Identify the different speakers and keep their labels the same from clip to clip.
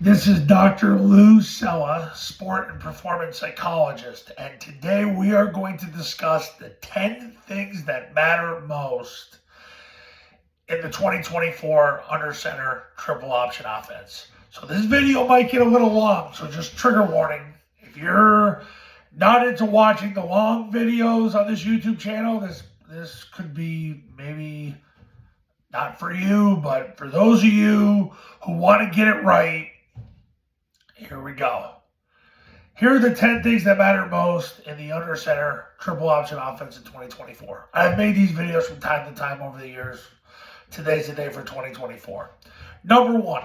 Speaker 1: This is Dr. Lou Sella, sport and performance psychologist, and today we are going to discuss the 10 things that matter most in the 2024 under center triple option offense. So this video might get a little long, so just trigger warning. If you're not into watching the long videos on this YouTube channel, this could be maybe not for you, but for those of you who want to get it right, here we go. Here are the 10 things that matter most in the under center triple option offense in 2024. I've made these videos from time to time over the years. Today's the day for 2024. Number one,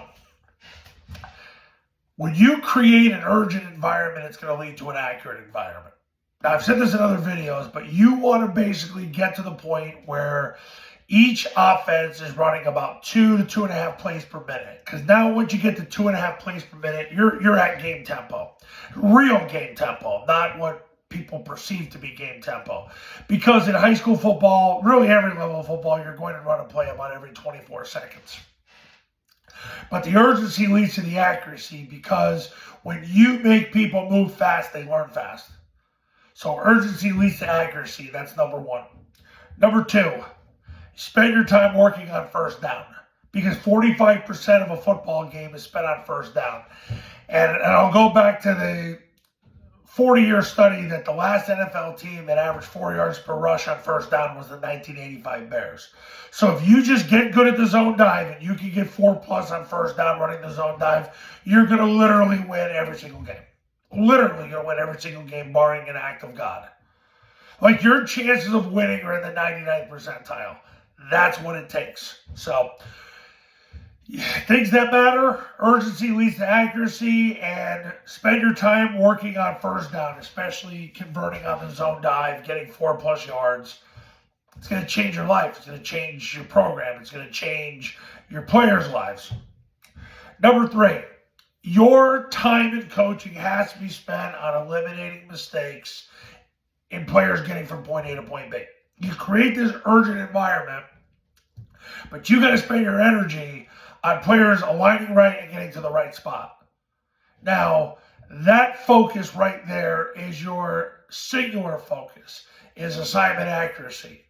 Speaker 1: when you create an urgent environment, it's going to lead to an accurate environment. Now, I've said this in other videos, but you want to basically get to the point where each offense is running about 2 to 2.5 plays per minute. Because now once you get to 2.5 plays per minute, you're at game tempo. Real game tempo, not what people perceive to be game tempo. Because in high school football, really every level of football, you're going to run a play about every 24 seconds. But the urgency leads to the accuracy, because when you make people move fast, they learn fast. So urgency leads to accuracy. That's number one. Number two, spend your time working on first down, because 45% of a football game is spent on first down. And I'll go back to the 40-year study that the last NFL team that averaged 4 yards per rush on first down was the 1985 Bears. So if you just get good at the zone dive and you can get 4+ on first down running the zone dive, you're going to literally win every single game. Literally going to win every single game, barring an act of God. Like, your chances of winning are in the 99th percentile. That's what it takes. So, things that matter: urgency leads to accuracy, and spend your time working on first down, especially converting on the zone dive, getting 4+ yards. It's going to change your life. It's going to change your program. It's going to change your players' lives. Number three, your time in coaching has to be spent on eliminating mistakes in players getting from point A to point B. You create this urgent environment, but you got to spend your energy on players aligning right and getting to the right spot. Now, that focus right there is your singular focus, is assignment accuracy.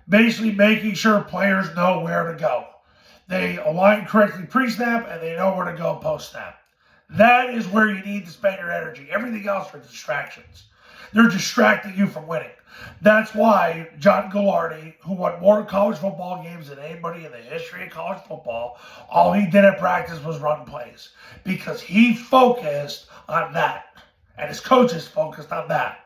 Speaker 1: Basically making sure players know where to go. They align correctly pre-snap, and they know where to go post-snap. That is where you need to spend your energy. Everything else are distractions. They're distracting you from winning. That's why John Gagliardi, who won more college football games than anybody in the history of college football, all he did at practice was run plays, because he focused on that, and his coaches focused on that.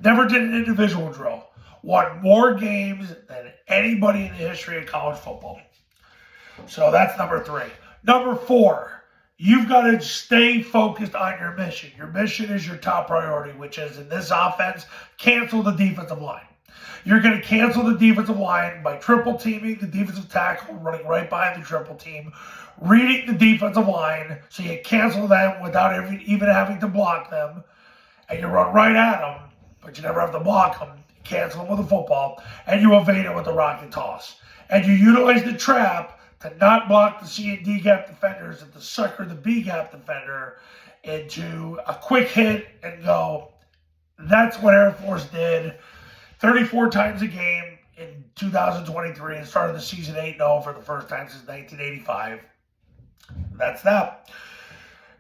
Speaker 1: Never did an individual drill. Won more games than anybody in the history of college football. So that's number three. Number four, you've got to stay focused on your mission. Your mission is your top priority, which is, in this offense, cancel the defensive line. You're going to cancel the defensive line by triple teaming the defensive tackle, running right behind the triple team, reading the defensive line so you cancel them without even having to block them, and you run right at them, but you never have to block them. You cancel them with a football, and you evade it with a rocket toss. And you utilize the trap to not block the C and D gap defenders and to sucker the B gap defender into a quick hit and go. That's what Air Force did 34 times a game in 2023 and started the season 8-0 for the first time since 1985. That's that.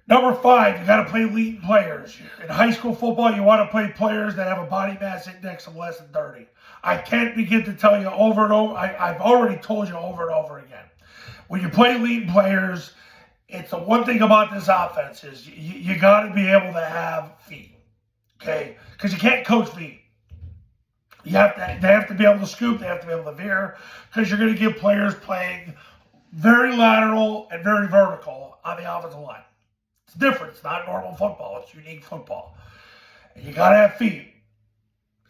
Speaker 1: Number five, you got to play leading players. In high school football, you want to play players that have a body mass index of less than 30. I can't begin to tell you over and over. I've already told you over and over again. When you play leading players, it's the one thing about this offense is you got to be able to have feet, okay? Because you can't coach feet. They have to be able to scoop. They have to be able to veer, because you're going to give players playing very lateral and very vertical on the offensive line. It's different. It's not normal football. It's unique football. And you got to have feet.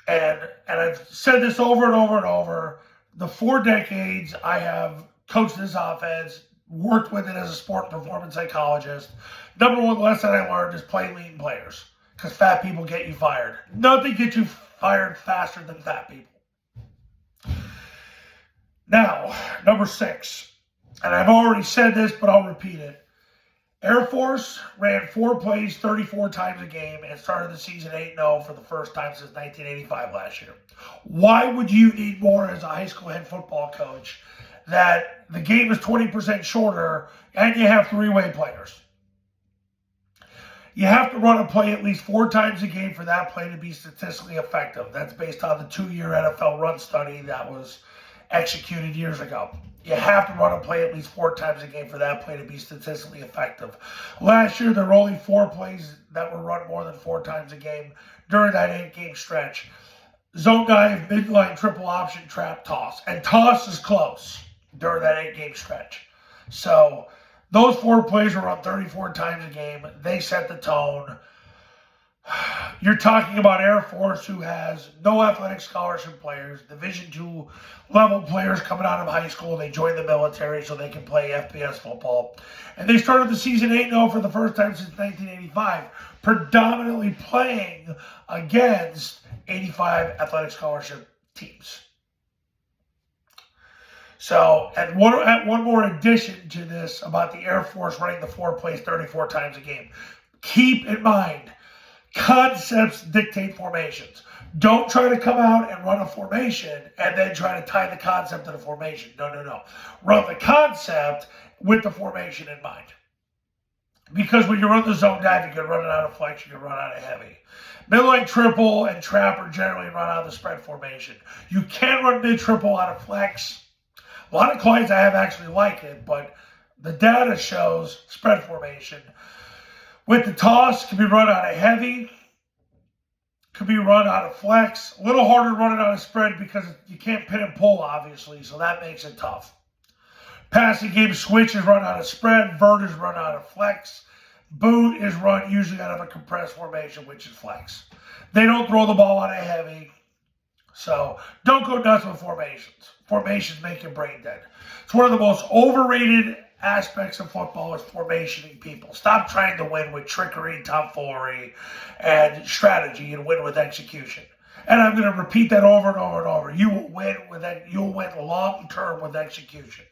Speaker 1: And I've said this over and over and over. The 4 decades I have coached this offense, worked with it as a sport and performance psychologist, number one lesson I learned is play lean players, because fat people get you fired. Nothing gets you fired faster than fat people. Now, number 6, and I've already said this, but I'll repeat it. Air Force ran 4 plays 34 times a game and started the season 8-0 for the first time since 1985 last year. Why would you need more as a high school head football coach that the game is 20% shorter and you have 3-way players? You have to run a play at least 4 times a game for that play to be statistically effective. That's based on the 2-year NFL run study that was executed years ago. You have to run a play at least 4 times a game for that play to be statistically effective. Last year, there were only 4 plays that were run more than 4 times a game during that 8-game stretch. Zone dive, midline triple option, trap, toss. And toss is close during that 8-game stretch. So those 4 plays were run 34 times a game. They set the tone. You're talking about Air Force, who has no athletic scholarship players, Division II level players coming out of high school. They joined the military so they can play FBS football. And they started the season 8-0 for the first time since 1985, predominantly playing against 85 athletic scholarship teams. So, and one more addition to this about the Air Force running the 4 plays 34 times a game. Keep in mind, concepts dictate formations. Don't try to come out and run a formation and then try to tie the concept to the formation. No. Run the concept with the formation in mind. Because when you run the zone dive, you can run it out of flex, you can run out of heavy. Midline triple and trap are generally run out of the spread formation. You can run mid triple out of flex. A lot of clients I have actually like it, but the data shows spread formation. With the toss, can be run out of heavy, can be run out of flex. A little harder to run it out of spread because you can't pin and pull, obviously, so that makes it tough. Passing game switch is run out of spread, vert is run out of flex, boot is run usually out of a compressed formation, which is flex. They don't throw the ball out of heavy, so don't go nuts with formations. Formations make your brain dead. It's one of the most overrated aspects of football is formationing people. Stop trying to win with trickery, tomfoolery, and strategy, and win with execution. And I'm going to repeat that over and over and over. You will win with that. You'll win long term with execution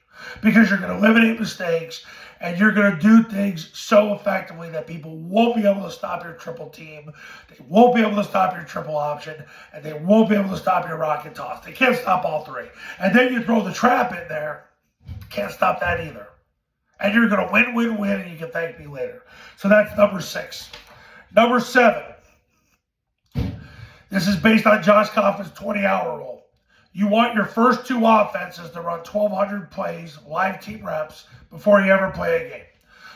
Speaker 1: because you're going to eliminate mistakes and you're going to do things so effectively that people won't be able to stop your triple team. They won't be able to stop your triple option, and they won't be able to stop your rocket toss. They can't stop all 3. And then you throw the trap in there. Can't stop that either. And you're going to win, and you can thank me later. So that's number 6. Number 7. This is based on Josh Kaufman's 20-hour rule. You want your first 2 offenses to run 1,200 plays, live team reps, before you ever play a game.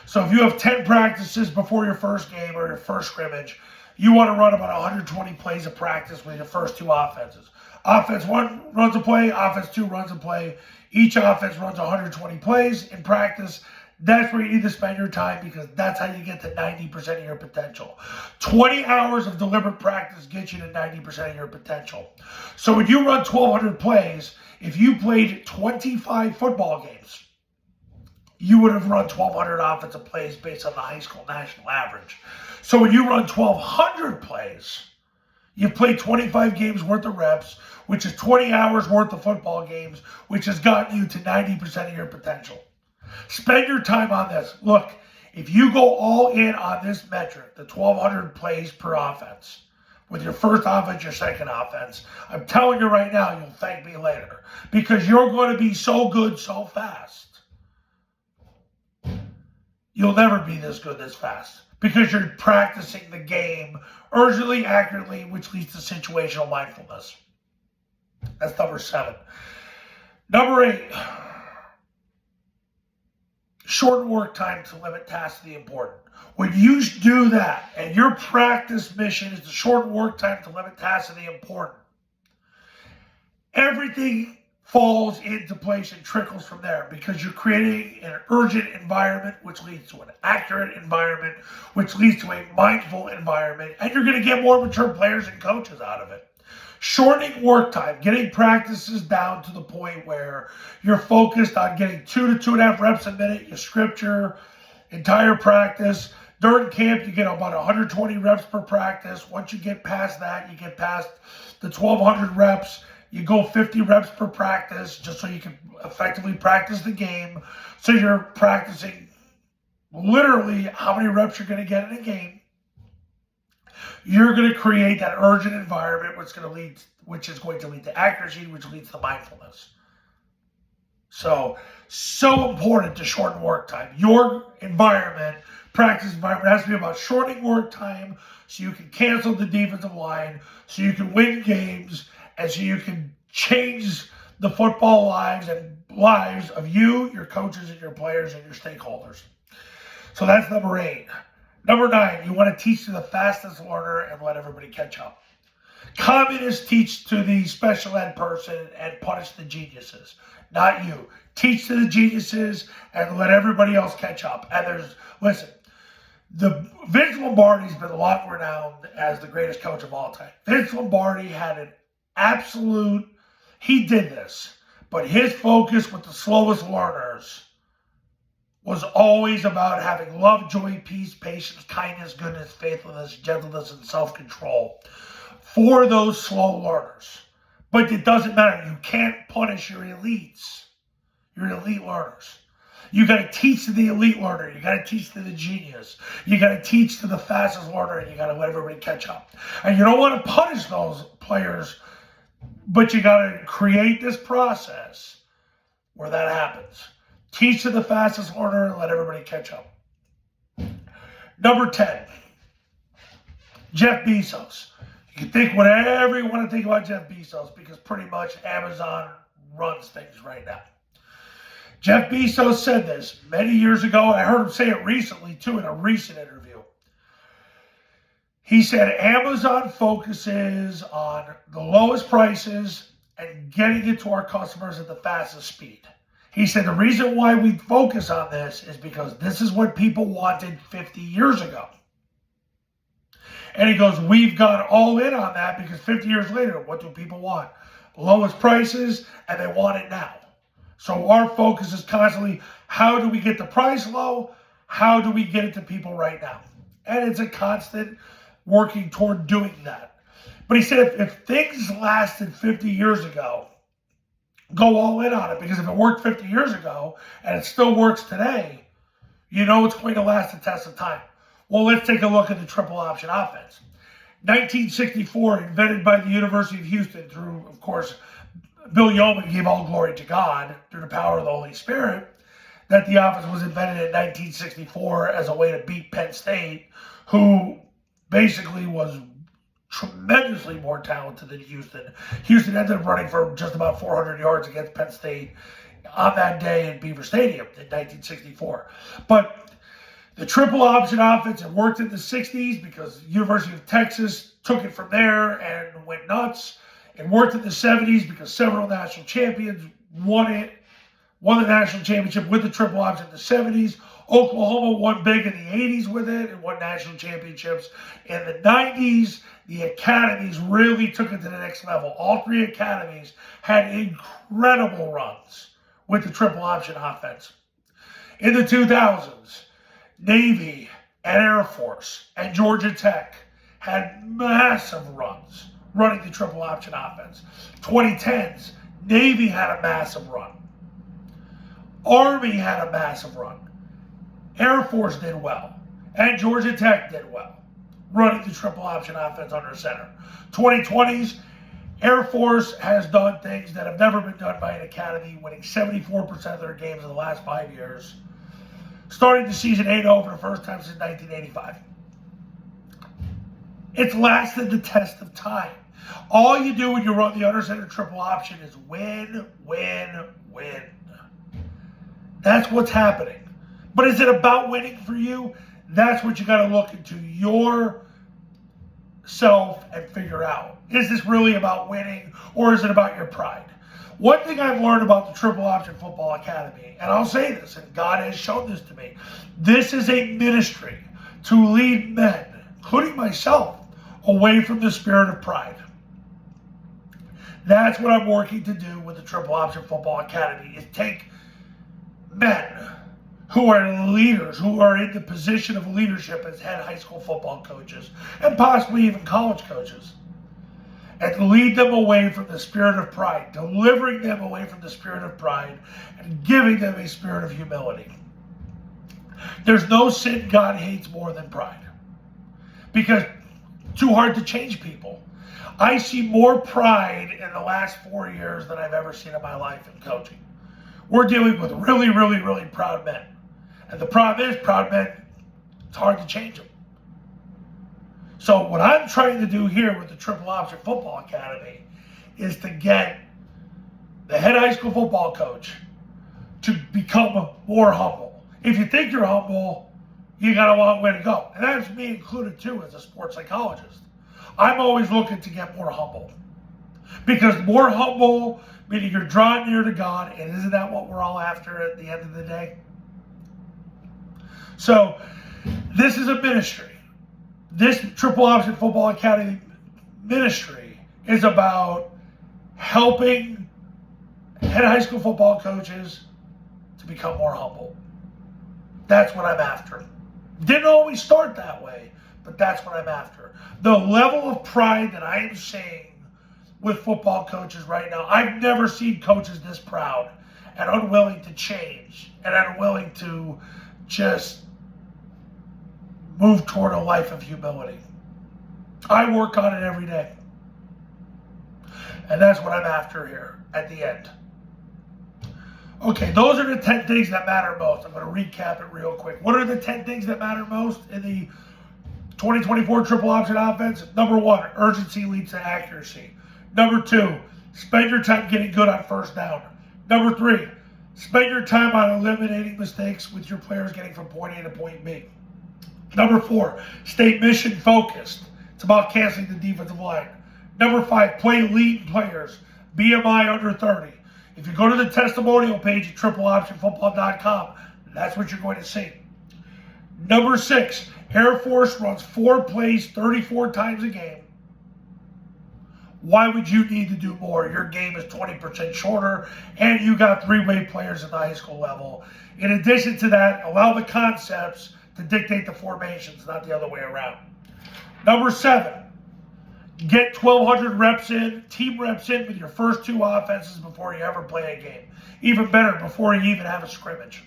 Speaker 1: So if you have 10 practices before your first game or your first scrimmage, you want to run about 120 plays of practice with your first 2 offenses. Offense 1 runs a play, offense 2 runs a play. Each offense runs 120 plays in practice. That's where you need to spend your time because that's how you get to 90% of your potential. 20 hours of deliberate practice gets you to 90% of your potential. So when you run 1,200 plays, if you played 25 football games, you would have run 1,200 offensive plays based on the high school national average. So when you run 1,200 plays, you've played 25 games worth of reps, which is 20 hours worth of football games, which has gotten you to 90% of your potential. Spend your time on this. Look, if you go all in on this metric, the 1,200 plays per offense, with your first offense, your second offense, I'm telling you right now, you'll thank me later. Because you're going to be so good so fast. You'll never be this good this fast. Because you're practicing the game urgently, accurately, which leads to situational mindfulness. That's number 7. Number 8. Shorten work time to limit tasks to the important. When you do that, and your practice mission is to shorten work time to limit tasks to the important, everything falls into place and trickles from there because you're creating an urgent environment, which leads to an accurate environment, which leads to a mindful environment, and you're going to get more mature players and coaches out of it. Shortening work time, getting practices down to the point where you're focused on getting 2 to 2.5 reps a minute. You script your entire practice. During camp, you get about 120 reps per practice. Once you get past that, you get past the 1,200 reps. You go 50 reps per practice just so you can effectively practice the game. So you're practicing literally how many reps you're going to get in a game. You're going to create that urgent environment, which is going to lead to accuracy, which leads to mindfulness. So important to shorten work time. Your practice environment has to be about shortening work time so you can cancel the defensive line, so you can win games, and so you can change the football lives of you, your coaches, and your players, and your stakeholders. So that's number 8. Number 9, you want to teach to the fastest learner and let everybody catch up. Communists teach to the special ed person and punish the geniuses, not you. Teach to the geniuses and let everybody else catch up. And listen, Vince Lombardi's been long renowned as the greatest coach of all time. Vince Lombardi had he did this, but his focus with the slowest learners was always about having love, joy, peace, patience, kindness, goodness, faithfulness, gentleness, and self-control for those slow learners. But it doesn't matter. You can't punish your elites, your elite learners. You got to teach to the elite learner. You got to teach to the genius. You got to teach to the fastest learner, and you got to let everybody catch up. And you don't want to punish those players, but you got to create this process where that happens. Teach to the fastest learner and let everybody catch up. Number 10, Jeff Bezos. You can think whatever you want to think about Jeff Bezos because pretty much Amazon runs things right now. Jeff Bezos said this many years ago. I heard him say it recently, too, in a recent interview. He said Amazon focuses on the lowest prices and getting it to our customers at the fastest speed. He said the reason why we focus on this is because this is what people wanted 50 years ago. And he goes, we've gone all in on that because 50 years later, what do people want? Lowest prices, and they want it now. So our focus is constantly, how do we get the price low? How do we get it to people right now? And it's a constant working toward doing that. But he said if things lasted 50 years ago, go all in on it, because if it worked 50 years ago and it still works today, you know it's going to last the test of time. Well, let's take a look at the triple option offense. 1964, invented by the University of Houston through, of course, Bill Yeoman gave all glory to God through the power of the Holy Spirit, that the offense was invented in 1964 as a way to beat Penn State, who basically was tremendously more talented than Houston. Houston ended up running for just about 400 yards against Penn State on that day in Beaver Stadium in 1964. But the triple option offense, it worked in the 60s because University of Texas took it from there and went nuts. It worked in the 70s because several national champions won the national championship with the triple option in the 70s. Oklahoma won big in the 80s with it and won national championships. In the 90s, the academies really took it to the next level. All three academies had incredible runs with the triple option offense. In the 2000s, Navy and Air Force and Georgia Tech had massive runs running the triple option offense. 2010s, Navy had a massive run. Army had a massive run. Air Force did well. And Georgia Tech did well, running the triple option offense under center. 2020s, Air Force has done things that have never been done by an academy, winning 74% of their games in the last 5 years, starting the season 8-0 for the first time since 1985. It's lasted the test of time. All you do when you run the under center triple option is win, win, win. That's what's happening. But is it about winning for you? That's what you got to look into yourself and figure out. Is this really about winning, or is it about your pride? One thing I've learned about the Triple Option Football Academy, and I'll say this, and God has shown this to me, this is a ministry to lead men, including myself, away from the spirit of pride. That's what I'm working to do with the Triple Option Football Academy, is take men who are leaders, who are in the position of leadership as head high school football coaches, and possibly even college coaches, and lead them away from the spirit of pride, delivering them away from the spirit of pride, and giving them a spirit of humility. There's no sin God hates more than pride. Because too hard to change people. I see more pride in the last 4 years than I've ever seen in my life in coaching. We're dealing with really, really, really proud men. And the problem is, proud men, it's hard to change them. So what I'm trying to do here with the Triple Option Football Academy is to get the head high school football coach to become more humble. If you think you're humble, you got a long way to go. And that's me included too as a sports psychologist. I'm always looking to get more humble. Because more humble, meaning you're drawing near to God, and isn't that what we're all after at the end of the day? So, this is a ministry. This Triple Option Football Academy ministry is about helping head high school football coaches to become more humble. That's what I'm after. Didn't always start that way, but that's what I'm after. The level of pride that I am seeing with football coaches right now, I've never seen coaches this proud and unwilling to change and unwilling to just move toward a life of humility. I work on it every day. And that's what I'm after here at the end. Okay, those are the 10 things that matter most. I'm going to recap it real quick. What are the 10 things that matter most in the 2024 Triple Option offense? Number 1, urgency leads to accuracy. Number 2, spend your time getting good on first down. Number 3, spend your time on eliminating mistakes with your players getting from point A to point B. Number 4, stay mission focused. It's about canceling the defensive line. Number 5, play lean players. BMI under 30. If you go to the testimonial page at tripleoptionfootball.com, that's what you're going to see. Number 6, Air Force runs 4 plays 34 times a game. Why would you need to do more? Your game is 20% shorter, and you got 3-way players at the high school level. In addition to that, allow the concepts to dictate the formations, not the other way around. Number 7, get 1,200 reps in, team reps in with your first 2 offenses before you ever play a game. Even better, before you even have a scrimmage.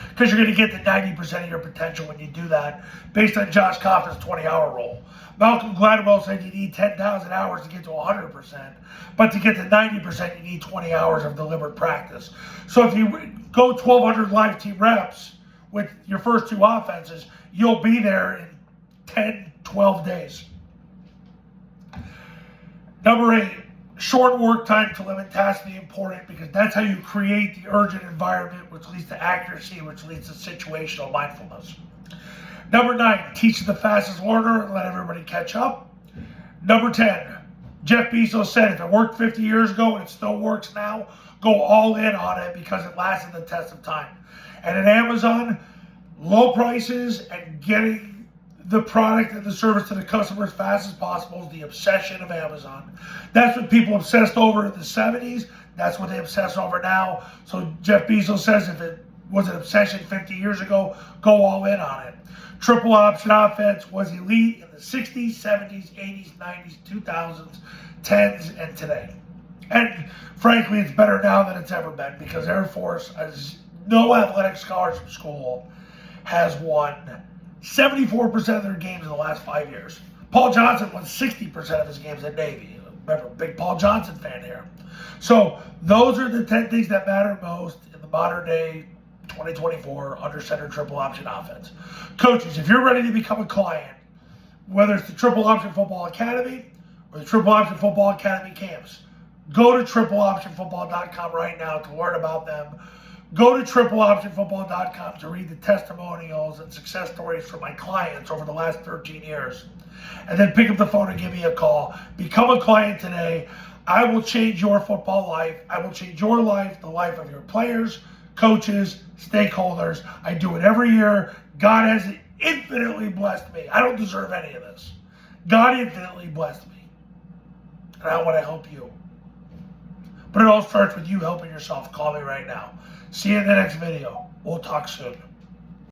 Speaker 1: Because you're going to get to 90% of your potential when you do that, based on Josh Kaufman's 20-hour rule. Malcolm Gladwell said you need 10,000 hours to get to 100%, but to get to 90%, you need 20 hours of deliberate practice. So if you go 1,200 live team reps with your first 2 offenses, you'll be there in 10, 12 days. Number 8, short work time to limit tasks is important because that's how you create the urgent environment, which leads to accuracy, which leads to situational mindfulness. Number 9, teach the fastest learner and let everybody catch up. Number 10, Jeff Bezos said if it worked 50 years ago and it still works now, go all in on it because it lasted the test of time. And at Amazon, low prices and getting the product and the service to the customer as fast as possible is the obsession of Amazon. That's what people obsessed over in the 70s. That's what they obsess over now. So Jeff Bezos says if it was an obsession 50 years ago, go all in on it. Triple option offense was elite in the 60s, 70s, 80s, 90s, 2000s, 10s, and today. And frankly, it's better now than it's ever been because Air Force, as no athletic scholarship school, has won 74% of their games in the last 5 years. Paul Johnson won 60% of his games at Navy. Remember, big Paul Johnson fan here. So those are the 10 things that matter most in the modern day 2024 under center triple option offense. Coaches, if you're ready to become a client, whether it's the Triple Option Football Academy or the Triple Option Football Academy camps, go to tripleoptionfootball.com right now to learn about them. Go to tripleoptionfootball.com to read the testimonials and success stories from my clients over the last 13 years. And then pick up the phone and give me a call. Become a client today. I will change your football life. I will change your life, the life of your players, coaches, stakeholders. I do it every year. God has infinitely blessed me. I don't deserve any of this. God infinitely blessed me. And I want to help you. But it all starts with you helping yourself. Call me right now. See you in the next video. We'll talk soon.